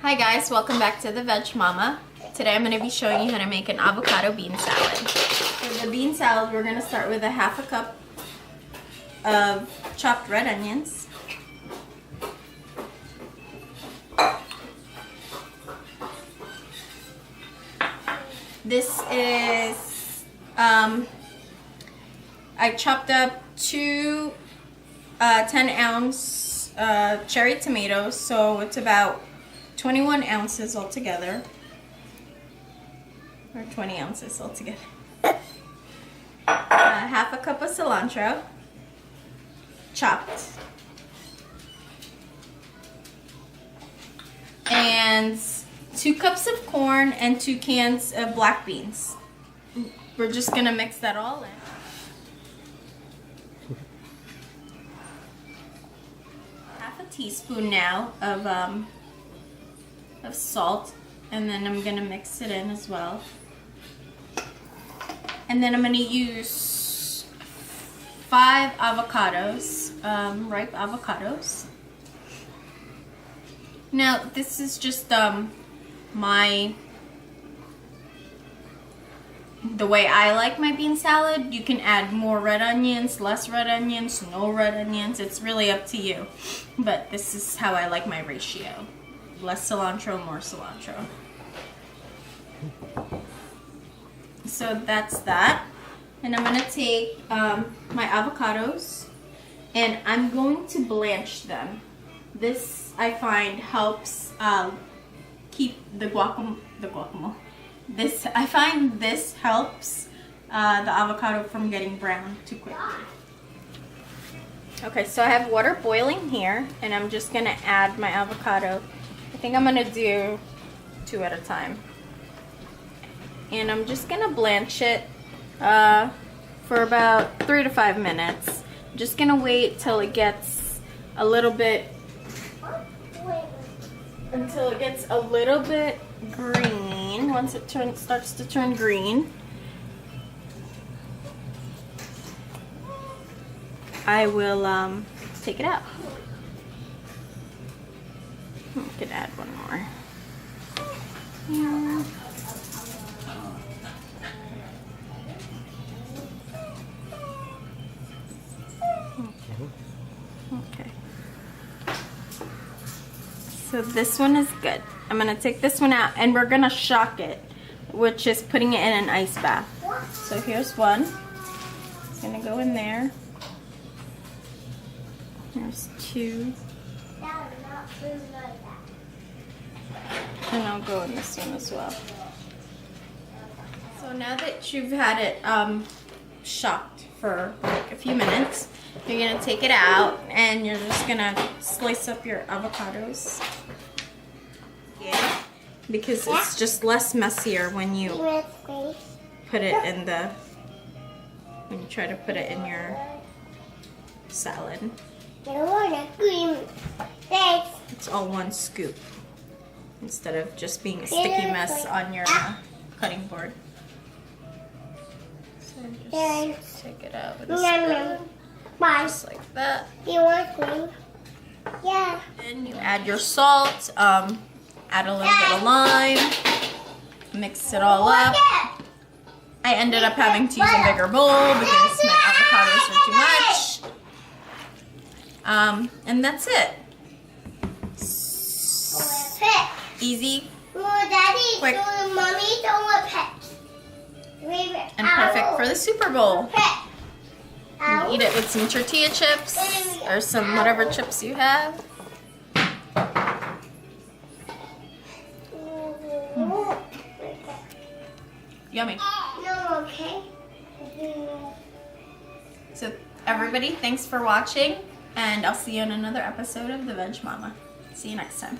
Hi guys, welcome back to the Veg Mama. Today I'm going to be showing you how to make an avocado bean salad. For the bean salad, we're going to start with a half a cup of chopped red onions. This is, I chopped up two 10-ounce cherry tomatoes, so it's about 21 ounces altogether, or 20 ounces altogether. Half a cup of cilantro, chopped, and 2 cups of corn and 2 cans of black beans. We're just gonna mix that all in. Half a teaspoon now of salt, and then I'm gonna mix it in as well. And then I'm gonna use 5 avocados, ripe avocados. Now this is just the way I like my bean salad. You can add more red onions, less red onions, no red onions. It's really up to you. But this is how I like my ratio. Less cilantro, more cilantro. So that's that. And I'm gonna take my avocados and I'm going to blanch them. This I find helps keep the guacamole. I find this helps the avocado from getting brown too quickly. Okay, so I have water boiling here, and I'm just gonna add my avocado. I think I'm gonna do 2 at a time. And I'm just gonna blanch it for about 3 to 5 minutes. I'm just gonna wait till it gets a little bit green. Once it starts to turn green, I will take it out. I could add one more. Yeah. Okay. So this one is good. I'm gonna take this one out and we're gonna shock it, which is putting it in an ice bath. So here's one. It's gonna go in there. There's 2. And I'll go in this one as well. So now that you've had it shocked for like a few minutes, you're gonna take it out and you're just gonna slice up your avocados. Yeah, because it's just less messier when you put it in when you try to put it in your salad. It's all one scoop instead of just being a sticky mess on your cutting board. So just take it out with a spoon, just like that. Yeah. Then you add your salt, add a little bit of lime, mix it all up. I ended up having to use a bigger bowl because my avocados are too much. And that's it. Easy, quick, and perfect for the Super Bowl. You eat it with some tortilla chips or some whatever chips you have. Yummy. So everybody, thanks for watching, and I'll see you in another episode of the Veg Mama. See you next time.